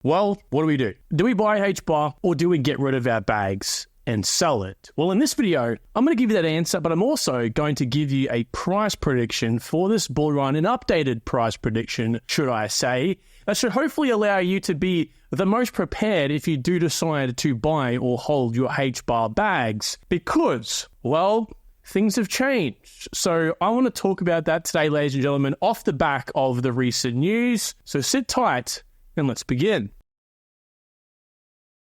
Well, what do? Do we buy HBAR or do we get rid of our bags and sell it? Well, in this video, I'm going to give you that answer, but I'm also going to give you a price prediction for this bull run, an updated price prediction, should I say, that should hopefully allow you to be the most prepared if you do decide to buy or hold your HBAR bags because, well, things have changed. So I want to talk about that today, ladies and gentlemen, off the back of the recent news. So sit tight and let's begin.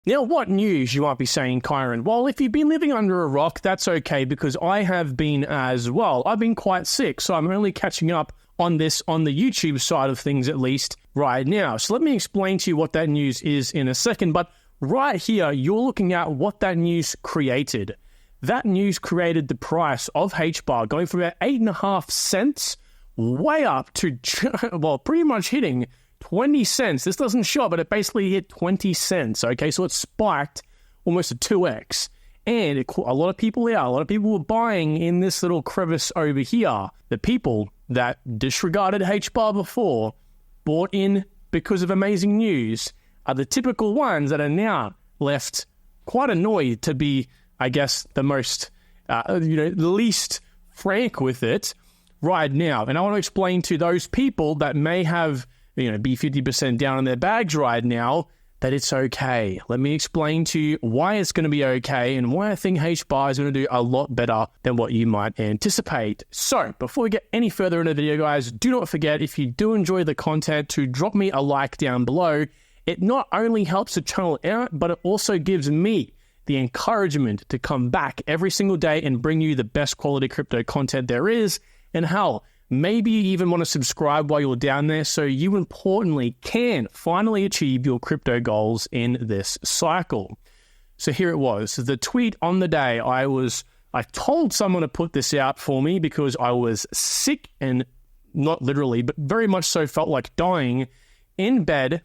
Now, what news, you might be saying, Kyron? Well, if you've been living under a rock, that's okay because I have been as well. I've been quite sick, so I'm only catching up on this on the YouTube side of things, at least right now. So let me explain to you what that news is in a second. But right here, you're looking at what that news created. That news created the price of HBAR going from about 8.5 cents way up to, well, pretty much hitting 20 cents. This doesn't show, but it basically hit 20 cents. Okay, so it spiked almost a 2x. And a lot of people were buying in this little crevice over here. The people that disregarded HBAR before, bought in because of amazing news, are the typical ones that are now left quite annoyed to be, I guess, the most, the least frank with it right now. And I want to explain to those people that may have be 50% down on their bags right now, that it's okay. Let me explain to you why it's going to be okay and why I think HBAR is going to do a lot better than what you might anticipate. So, before we get any further in the video, guys, do not forget, if you do enjoy the content, to drop me a like down below. It not only helps the channel out, but it also gives me the encouragement to come back every single day and bring you the best quality crypto content there is. And hell, maybe you even want to subscribe while you're down there so you importantly can finally achieve your crypto goals in this cycle. So here it was, the tweet on the day. I told someone to put this out for me because I was sick and not literally, but very much so felt like dying in bed.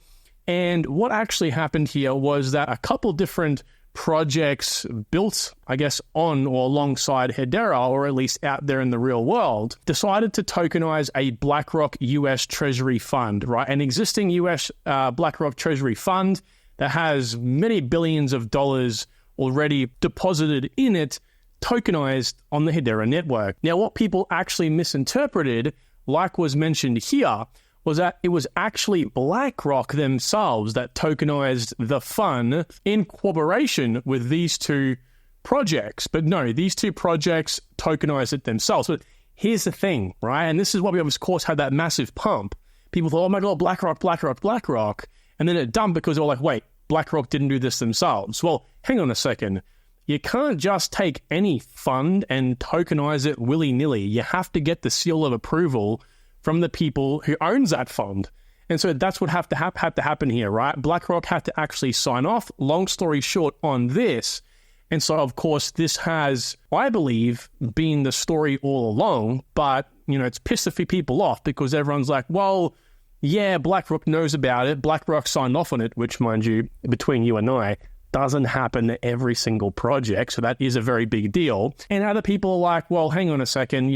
And what actually happened here was that a couple different projects built, I guess, on or alongside Hedera, or at least out there in the real world, decided to tokenize a BlackRock US Treasury fund, right? An existing US BlackRock Treasury fund that has many billions of dollars already deposited in it, tokenized on the Hedera network. Now, what people actually misinterpreted, like was mentioned here, was that it was actually BlackRock themselves that tokenized the fund in cooperation with these two projects. But no, these two projects tokenized it themselves. But here's the thing, right? And this is why we, of course, had that massive pump. People thought, oh my God, BlackRock. And then it dumped because they were like, wait, BlackRock didn't do this themselves. Well, hang on a second. You can't just take any fund and tokenize it willy-nilly. You have to get the seal of approval from the people who owns that fund. And so that's what had to happen here, right? BlackRock had to actually sign off, long story short, on this. And so, of course, this has, I believe, been the story all along, but, it's pissed a few people off because everyone's like, well, yeah, BlackRock knows about it. BlackRock signed off on it, which, mind you, between you and I, doesn't happen to every single project. So that is a very big deal. And other people are like, well, hang on a second,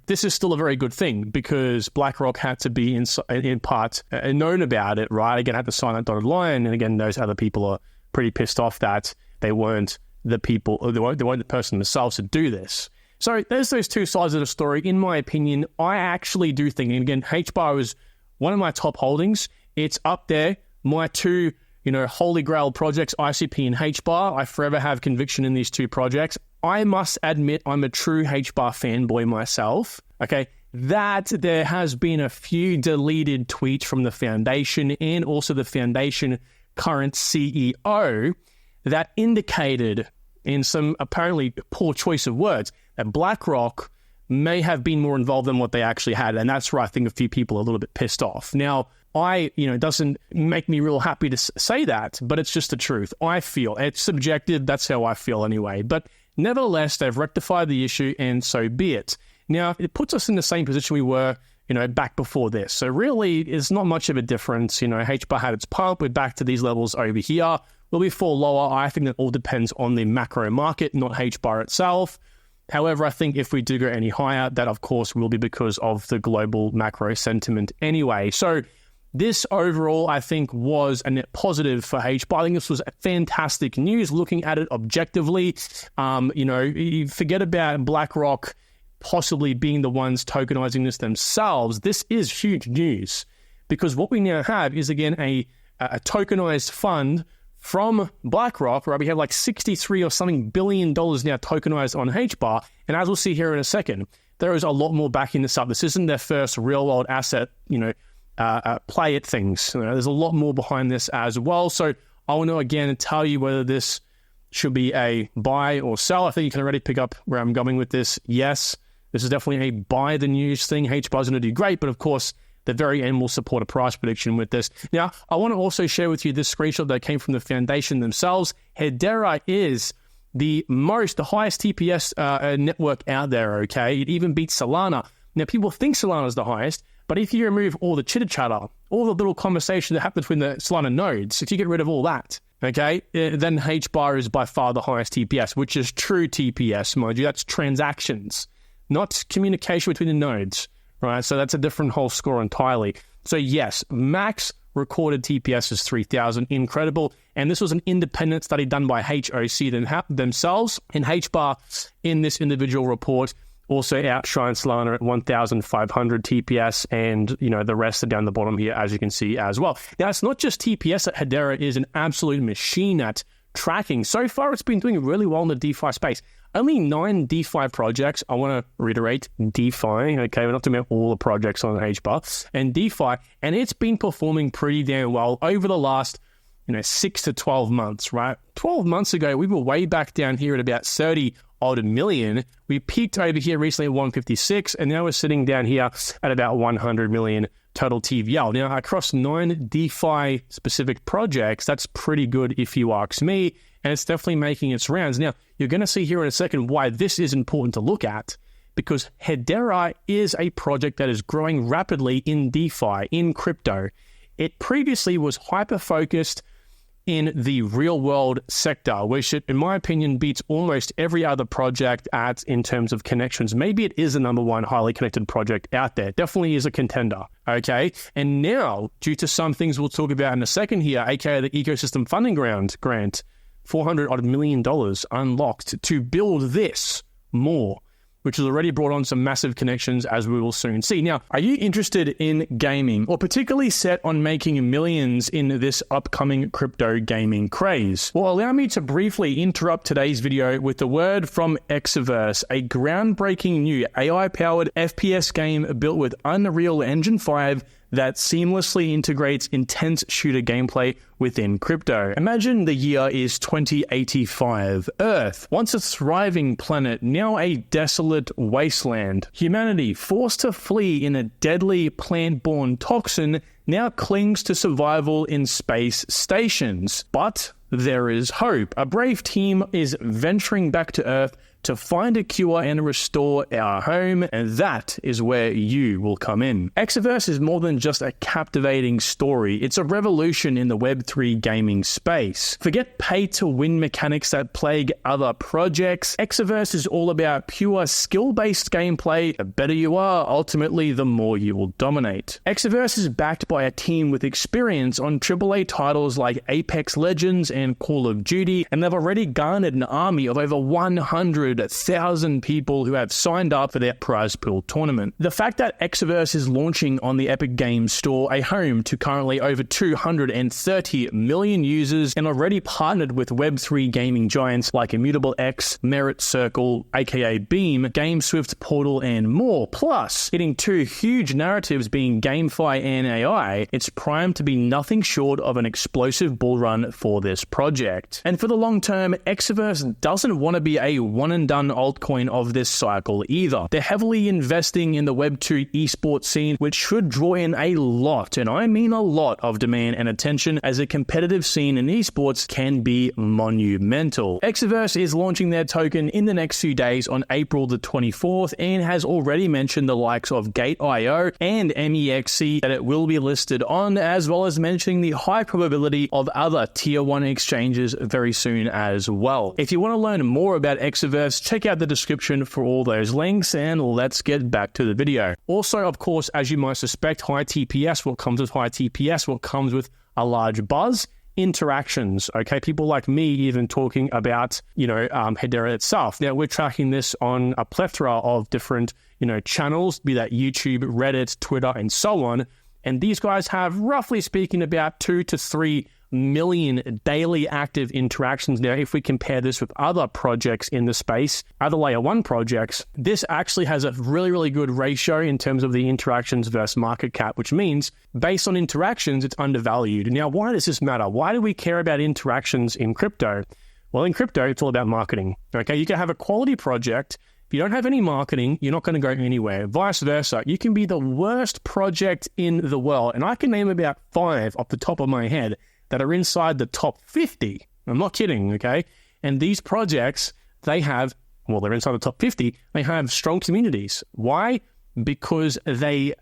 this is still a very good thing because BlackRock had to be in part known about it, right? Again, had to sign that dotted line. And again, those other people are pretty pissed off that they weren't the people, or they weren't the person themselves to do this. So there's those two sides of the story. In my opinion, I actually do think, and again, HBAR is one of my top holdings. It's up there. My two holy grail projects, ICP and HBAR. I forever have conviction in these two projects. I must admit I'm a true HBAR fanboy myself, okay? That there has been a few deleted tweets from the foundation and also the foundation current CEO that indicated, in some apparently poor choice of words, that BlackRock may have been more involved than what they actually had. And that's where I think a few people are a little bit pissed off. Now, it doesn't make me real happy to say that, but it's just the truth. I feel it's subjective. That's how I feel anyway. But nevertheless, they've rectified the issue and so be it. Now, it puts us in the same position we were, back before this. So really, it's not much of a difference. HBAR had its pump. We're back to these levels over here. Will we fall lower? I think that all depends on the macro market, not HBAR itself. However, I think if we do go any higher, that of course will be because of the global macro sentiment anyway. So this overall, I think, was a net positive for HBAR. I think this was fantastic news looking at it objectively. You forget about BlackRock possibly being the ones tokenizing this themselves. This is huge news because what we now have is, again, a tokenized fund from BlackRock, right? We have like 63 or something $billion now tokenized on HBAR. And as we'll see here in a second, there is a lot more backing this up. This isn't their first real world asset, play at things. There's a lot more behind this as well. So I want to, again, tell you whether this should be a buy or sell. I think you can already pick up where I'm going with this. Yes, this is definitely a buy the news thing. HBAR is going to do great, but of course, the very end will support a price prediction with this. Now, I want to also share with you this screenshot that came from the foundation themselves. Hedera is the highest TPS network out there, okay? It even beats Solana. Now, people think Solana is the highest, but if you remove all the chitter-chatter, all the little conversation that happens between the Solana nodes, if you get rid of all that, okay, then HBAR is by far the highest TPS, which is true TPS, mind you. That's transactions, not communication between the nodes. Right, so that's a different whole score entirely. So yes, max recorded TPS is 3,000, incredible. And this was an independent study done by HOC themselves. And HBAR in this individual report also outshines Solana at 1,500 TPS, and the rest are down the bottom here, as you can see as well. Now, it's not just TPS that Hedera is an absolute machine at tracking. So far, it's been doing really well in the DeFi space. Only 9 DeFi projects. I want to reiterate, DeFi, okay? We're not talking about all the projects on HBAR and DeFi, and it's been performing pretty damn well over the last, 6 to 12 months, right? 12 months ago, we were way back down here at about 30 odd million. We peaked over here recently at 156, and now we're sitting down here at about 100 million total TVL. Now, across 9 DeFi-specific projects, that's pretty good if you ask me, and it's definitely making its rounds. Now, you're going to see here in a second why this is important to look at, because Hedera is a project that is growing rapidly in DeFi, in crypto. It previously was hyper-focused in the real-world sector, which, in my opinion, beats almost every other project in terms of connections. Maybe it is the number one highly connected project out there. Definitely is a contender, okay? And now, due to some things we'll talk about in a second here, aka the Ecosystem Funding Grant, $400 million unlocked to build this more, which has already brought on some massive connections, as we will soon see. Now, are you interested in gaming, or particularly set on making millions in this upcoming crypto gaming craze? Well, allow me to briefly interrupt today's video with a word from Exoverse, a groundbreaking new AI-powered FPS game built with Unreal Engine 5 that seamlessly integrates intense shooter gameplay within crypto. Imagine the year is 2085. Earth, once a thriving planet, now a desolate wasteland. Humanity, forced to flee in a deadly plant-borne toxin, now clings to survival in space stations. But there is hope. A brave team is venturing back to Earth to find a cure and restore our home, and that is where you will come in. Exoverse is more than just a captivating story. It's a revolution in the Web3 gaming space. Forget pay-to-win mechanics that plague other projects. Exoverse is all about pure skill-based gameplay. The better you are, ultimately, the more you will dominate. Exoverse is backed by a team with experience on AAA titles like Apex Legends and Call of Duty, and they've already garnered an army of over 100,000 people who have signed up for their prize pool tournament. The fact that Exoverse is launching on the Epic Games Store, a home to currently over 230 million users, and already partnered with Web3 gaming giants like Immutable X, Merit Circle, aka Beam, GameSwift, Portal, and more. Plus, hitting 2 huge narratives being GameFi and AI, it's primed to be nothing short of an explosive bull run for this project. And for the long term, Exoverse doesn't want to be a one-and-done altcoin of this cycle either. They're heavily investing in the Web2 esports scene, which should draw in a lot, and I mean a lot, of demand and attention, as a competitive scene in esports can be monumental. Exoverse is launching their token in the next few days on April the 24th, and has already mentioned the likes of Gate.io and MEXC that it will be listed on, as well as mentioning the high probability of other tier 1 exchanges very soon as well. If you want to learn more about Exoverse, guys, check out the description for all those links, and let's get back to the video. Also, of course, as you might suspect, high TPS, what comes with high TPS, what comes with a large buzz? Interactions, okay? People like me even talking about, Hedera itself. Now, we're tracking this on a plethora of different, channels, be that YouTube, Reddit, Twitter, and so on. And these guys have, roughly speaking, about 2 to 3 million daily active interactions. Now, if we compare this with other projects in the space, other layer 1 projects, this actually has a really, really good ratio in terms of the interactions versus market cap, which means based on interactions, it's undervalued. Now, why does this matter? Why do we care about interactions in crypto? Well, in crypto, it's all about marketing. Okay, you can have a quality project. If you don't have any marketing, you're not going to go anywhere. Vice versa, you can be the worst project in the world. And I can name about 5 off the top of my head that are inside the top 50. I'm not kidding, okay? And these projects, they're inside the top 50. They have strong communities. Why? Because they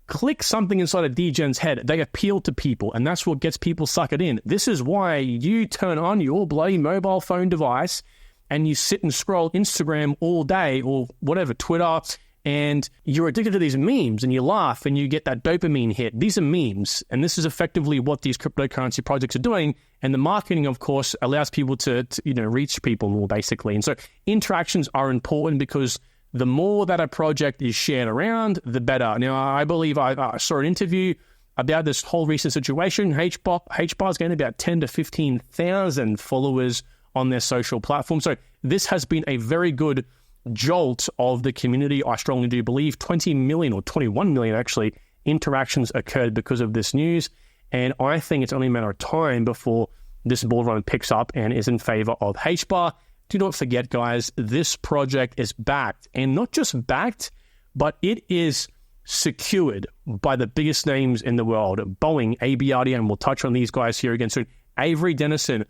click something inside a degen's head. They appeal to people, and that's what gets people suckered in. This is why you turn on your bloody mobile phone device and you sit and scroll Instagram all day, or whatever, Twitter, and you're addicted to these memes, and you laugh and you get that dopamine hit. These are memes, and this is effectively what these cryptocurrency projects are doing. And the marketing, of course, allows people to reach people more, basically. And so interactions are important because the more that a project is shared around, the better. Now, I believe I saw an interview about this whole recent situation. HBAR is getting about 10 to 15,000 followers on their social platform. So this has been a very good jolt of the community. I strongly do believe 20 million or 21 million actually interactions occurred because of this news, and I think it's only a matter of time before this bull run picks up and is in favor of HBAR. Do not forget, guys, this project is backed, and not just backed, but it is secured by the biggest names in the world. Boeing, ABRDN, we'll touch on these guys here again soon. Avery Dennison,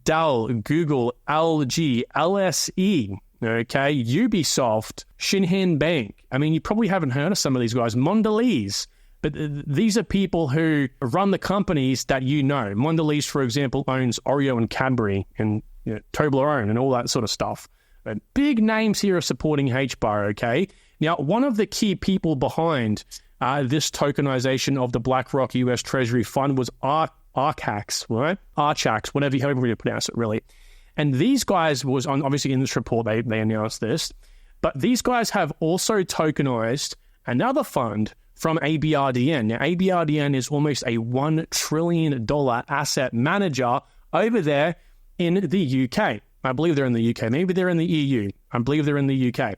Dell, Google, LG, LSE, okay, Ubisoft, Shinhan Bank. I mean, you probably haven't heard of some of these guys. Mondelez. But these are people who run the companies that you know. Mondelez, for example, owns Oreo and Cadbury and Toblerone and all that sort of stuff. But big names here are supporting HBAR, okay? Now, one of the key people behind this tokenization of the BlackRock US Treasury Fund was Archax, right? Archax, however you pronounce it, really. And these guys was obviously in this report, they announced this, but these guys have also tokenized another fund from ABRDN. Now, ABRDN is almost a $1 trillion asset manager over there in the UK. I believe they're in the UK. Maybe they're in the EU. I believe they're in the UK.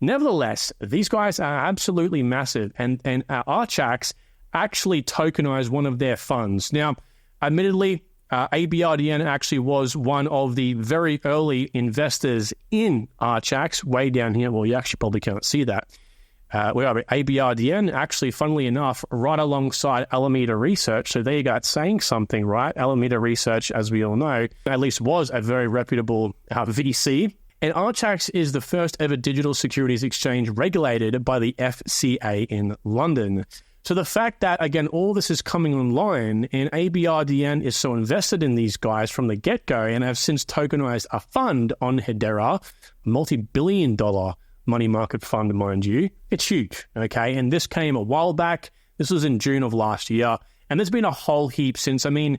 Nevertheless, these guys are absolutely massive, and Archax actually tokenized one of their funds. Now, admittedly, ABRDN actually was one of the very early investors in Archax, way down here. Well, you actually probably can't see that. ABRDN, actually, funnily enough, right alongside Alameda Research. So there you go, it's saying something, right? Alameda Research, as we all know, at least was a very reputable VC. And Archax is the first ever digital securities exchange regulated by the FCA in London. So the fact that, again, all this is coming online and ABRDN is so invested in these guys from the get-go and have since tokenized a fund on Hedera, multi-billion-dollar money market fund, mind you, it's huge, okay? And this came a while back. This was in June of last year. And there's been a whole heap since. I mean,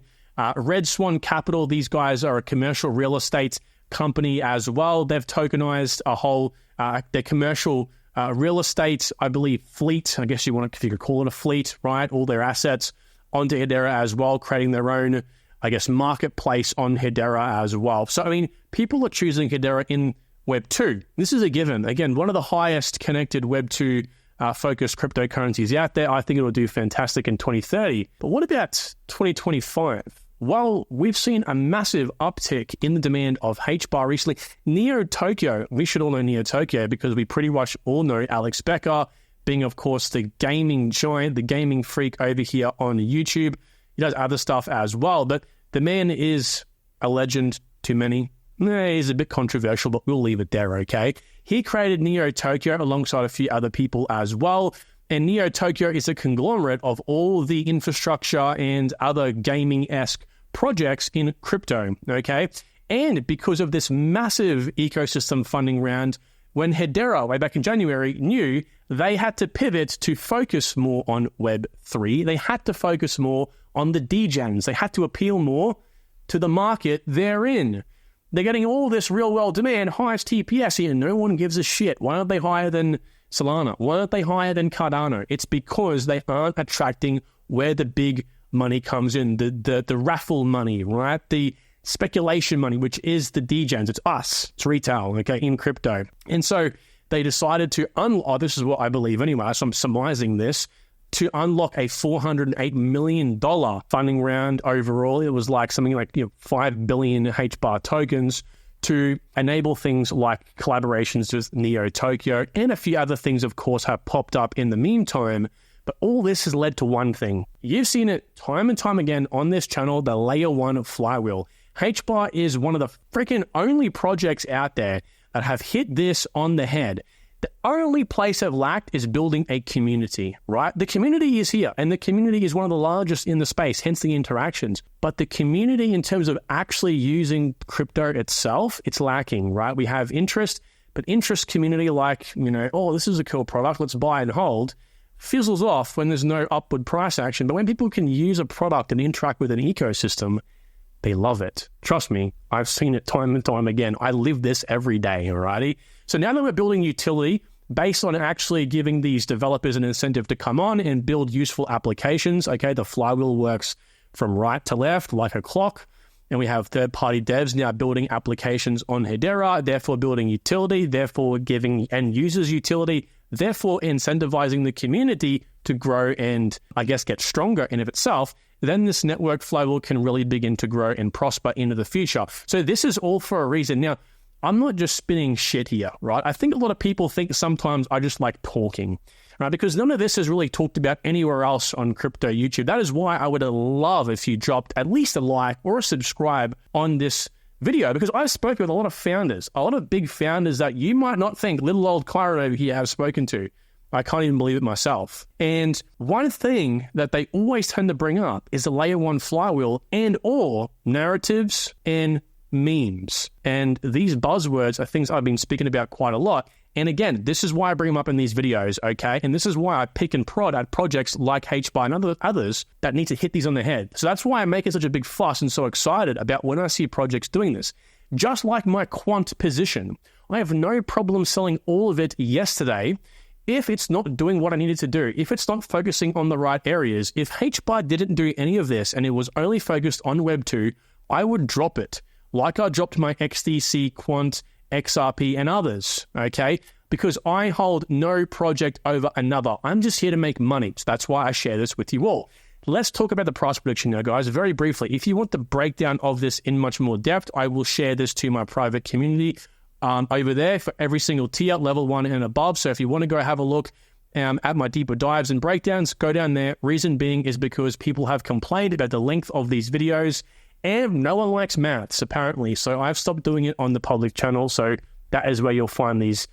Red Swan Capital, these guys are a commercial real estate company as well. They've tokenized a whole, their commercial real estate, I believe, fleet. I guess if you could call it a fleet, right? All their assets onto Hedera as well, creating their own, I guess, marketplace on Hedera as well. So, I mean, people are choosing Hedera in Web 2. This is a given. Again, one of the highest connected Web 2 focused cryptocurrencies out there. I think it will do fantastic in 2030. But what about 2025? Well, we've seen a massive uptick in the demand of HBAR recently. Neo Tokyo, we should all know Neo Tokyo because we pretty much all know Alex Becker, being, of course, the gaming giant, the gaming freak over here on YouTube. He does other stuff as well, but the man is a legend to many. He's a bit controversial, but we'll leave it there, okay? He created Neo Tokyo alongside a few other people as well. And Neo Tokyo is a conglomerate of all the infrastructure and other gaming-esque projects in crypto, okay? And because of this massive ecosystem funding round, when Hedera, way back in January, knew they had to pivot to focus more on Web3, they had to focus more on the degens. They had to appeal more to the market they're in. They're getting all this real-world demand, highest TPS here, no one gives a shit. Why aren't they higher than Solana? Why aren't they higher than Cardano? It's because they aren't attracting where the big money comes in, the raffle money, right? The speculation money, which is the degens. It's us. It's retail, okay, in crypto. And so they decided to this is what I believe anyway, so I'm surmising this, to unlock a $408 million funding round overall. It was like something like 5 billion HBAR tokens to enable things like collaborations with Neo Tokyo, and a few other things, of course, have popped up in the meantime. But all this has led to one thing. You've seen it time and time again on this channel, the Layer 1 flywheel. HBAR is one of the freaking only projects out there that have hit this on the head. The only place they've lacked is building a community, right? The community is here, and the community is one of the largest in the space, hence the interactions. But the community, in terms of actually using crypto itself, it's lacking, right? We have interest, but interest community like, oh, this is a cool product, let's buy and hold, fizzles off when there's no upward price action. But when people can use a product and interact with an ecosystem, they love it. Trust me, I've seen it time and time again. I live this every day, alrighty? So now that we're building utility based on actually giving these developers an incentive to come on and build useful applications, okay, the flywheel works from right to left like a clock, and we have third-party devs now building applications on Hedera, therefore building utility, therefore giving end users utility, therefore incentivizing the community to grow and, I guess, get stronger in of itself. Then this network flywheel can really begin to grow and prosper into the future. So this is all for a reason. Now, I'm not just spinning shit here, right? I think a lot of people think sometimes I just like talking, right? Because none of this is really talked about anywhere else on crypto YouTube. That is why I would love if you dropped at least a like or a subscribe on this video, because I've spoken with a lot of founders, a lot of big founders that you might not think little old Kyron over here have spoken to. I can't even believe it myself. And one thing that they always tend to bring up is the Layer 1 flywheel and or narratives and memes. And these buzzwords are things I've been speaking about quite a lot. And again, this is why I bring them up in these videos, okay? And this is why I pick and prod at projects like HBAR and others that need to hit these on the head. So that's why I'm making such a big fuss and so excited about when I see projects doing this. Just like my quant position, I have no problem selling all of it yesterday if it's not doing what I needed to do, if it's not focusing on the right areas. If HBAR didn't do any of this and it was only focused on Web 2, I would drop it. Like I dropped my XDC, Quant, XRP, and others, okay? Because I hold no project over another. I'm just here to make money. So that's why I share this with you all. Let's talk about the price prediction now, guys, very briefly. If you want the breakdown of this in much more depth, I will share this to my private community over there for every single tier, level 1 and above. So if you want to go have a look at my deeper dives and breakdowns, go down there. Reason being is because people have complained about the length of these videos, and no one likes maths, apparently. So I've stopped doing it on the public channel. So that is where you'll find these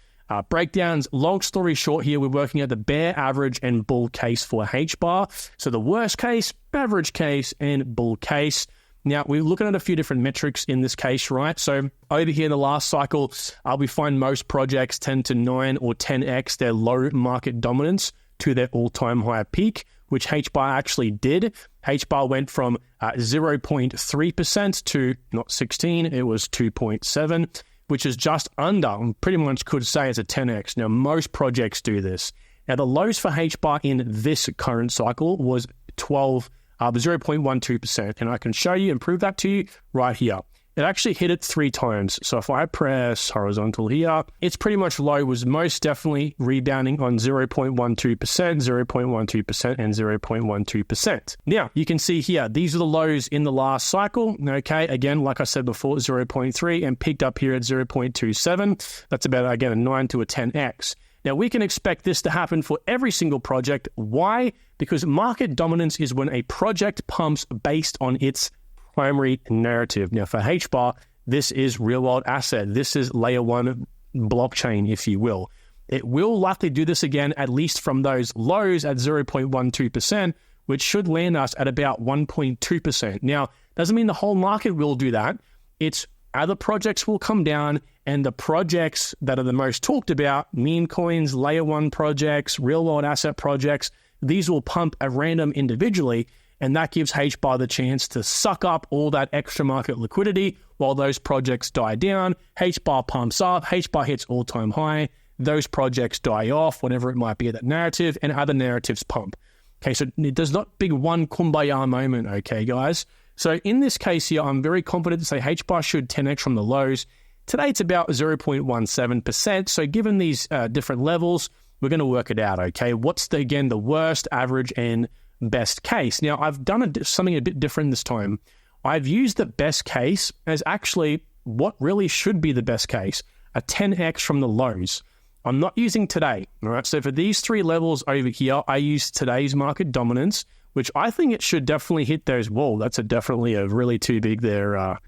breakdowns. Long story short here, we're working at the bear, average, and bull case for HBAR. So the worst case, average case, and bull case. Now, we're looking at a few different metrics in this case, right? So over here in the last cycle, we find most projects tend to 9 or 10x their low market dominance to their all-time high peak, which HBAR actually did. HBAR went from 0.3% to not 16, it was 2.7, which is just under, pretty much could say it's a 10x. Now, most projects do this. Now, the lows for HBAR in this current cycle was 0.12%, and I can show you and prove that to you right here. It actually hit it 3 times. So if I press horizontal here, it's pretty much low, was most definitely rebounding on 0.12%, 0.12%, and 0.12%. Now, you can see here, these are the lows in the last cycle. Okay, again, like I said before, 0.3 and peaked up here at 0.27. That's about, again, a 9 to a 10x. Now, we can expect this to happen for every single project. Why? Because market dominance is when a project pumps based on its primary narrative. Now, for HBAR, this is real-world asset. This is layer 1 blockchain, if you will. It will likely do this again, at least from those lows at 0.12%, which should land us at about 1.2%. Now, doesn't mean the whole market will do that. It's Other projects will come down, and the projects that are the most talked about, meme coins, layer one projects, real world asset projects, these will pump at random individually, and that gives HBAR the chance to suck up all that extra market liquidity while those projects die down. HBAR pumps up, HBAR hits all-time high, those projects die off, whatever it might be, that narrative, and other narratives pump. Okay, so it does not be one kumbaya moment, okay, guys? So in this case here, I'm very confident to say HBAR should 10x from the lows. Today, it's about 0.17%. So given these different levels, we're going to work it out, okay? What's, again, the worst, average, and best case? Now, I've done something a bit different this time. I've used the best case as actually what really should be the best case, a 10x from the lows. I'm not using today, all right? So for these three levels over here, I use today's market dominance, which I think it should definitely hit those. Whoa, that's definitely a really too big there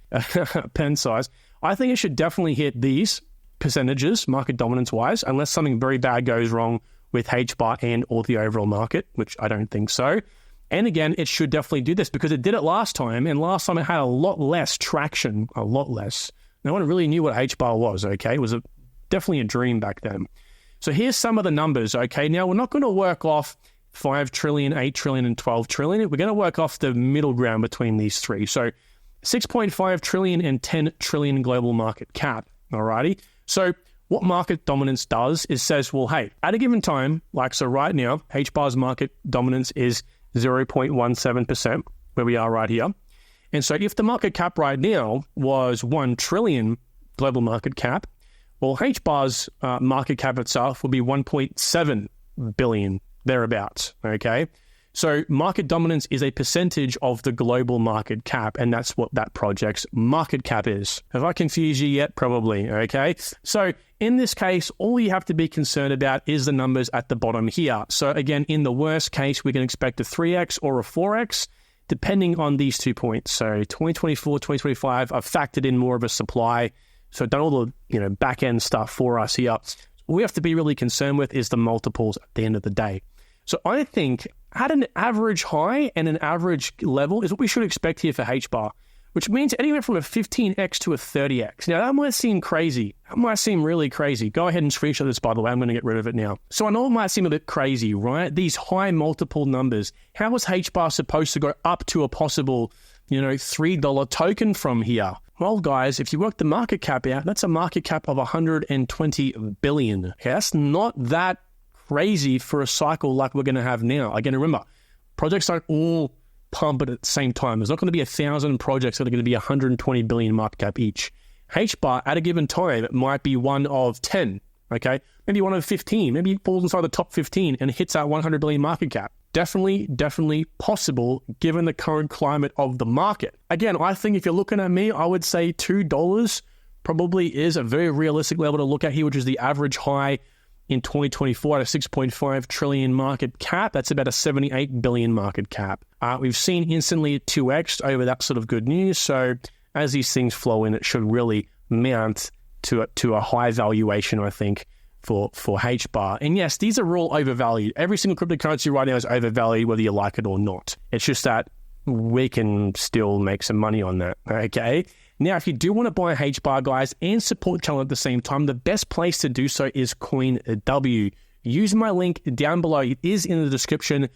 pen size. I think it should definitely hit these percentages, market dominance-wise, unless something very bad goes wrong with HBAR and or the overall market, which I don't think so. And again, it should definitely do this because it did it last time, and last time it had a lot less traction, a lot less. No one really knew what HBAR was, okay? It was definitely a dream back then. So here's some of the numbers, okay? Now, we're not going to work off 5 trillion, 8 trillion, and 12 trillion. We're going to work off the middle ground between these three. So 6.5 trillion and 10 trillion global market cap, alrighty? So what market dominance does is says, well, hey, at a given time, like so right now, HBAR's market dominance is 0.17%, where we are right here. And so if the market cap right now was 1 trillion global market cap, well, HBAR's market cap itself will be 1.7 billion, thereabouts, okay? So market dominance is a percentage of the global market cap, and that's what that project's market cap is. Have I confused you yet? Probably, okay? So in this case, all you have to be concerned about is the numbers at the bottom here. So again, in the worst case, we can expect a 3x or a 4x, depending on these 2 points. So 2024, 2025, I've factored in more of a supply, so done all the back-end stuff for us here. What we have to be really concerned with is the multiples at the end of the day. So I think at an average high and an average level is what we should expect here for HBAR, which means anywhere from a 15x to a 30x. Now, that might seem crazy. That might seem really crazy. Go ahead and screenshot this, by the way. I'm going to get rid of it now. So I know it might seem a bit crazy, right? These high multiple numbers. How is HBAR supposed to go up to a possible, $3 token from here? Well, guys, if you work the market cap out, that's a market cap of 120 billion. Okay, that's not that crazy for a cycle like we're going to have now. Again, remember, projects don't all pump it at the same time. There's not going to be 1,000 projects that are going to be 120 billion market cap each. HBAR at a given time might be one of 10, okay? Maybe one of 15. Maybe it falls inside the top 15 and hits that 100 billion market cap. Definitely possible given the current climate of the market. Again, I think if you're looking at me, I would say $2 probably is a very realistic level to look at here, which is the average high in 2024 at a 6.5 trillion market cap. That's about a 78 billion market cap. We've seen instantly 2x over that sort of good news. So as these things flow in, it should really mount to a high valuation, I think, for HBAR. And yes, these are all overvalued. Every single cryptocurrency right now is overvalued, whether you like it or not. It's just that we can still make some money on that, okay? Now, if you do want to buy HBAR, guys, and support the channel at the same time, the best place to do so is CoinW. Use my link down below. It is in the description.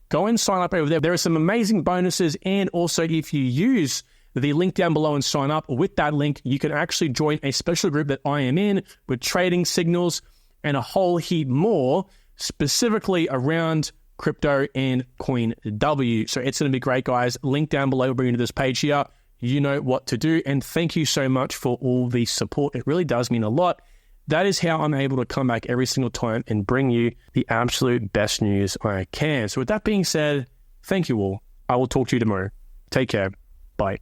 Go and sign up over there. There are some amazing bonuses, and also if you use the link down below and sign up, with that link, you can actually join a special group that I am in with trading signals and a whole heap more, specifically around crypto and CoinW. So it's going to be great, guys. Link down below will bring you to this page here. You know what to do. And thank you so much for all the support. It really does mean a lot. That is how I'm able to come back every single time and bring you the absolute best news I can. So with that being said, thank you all. I will talk to you tomorrow. Take care. Bye.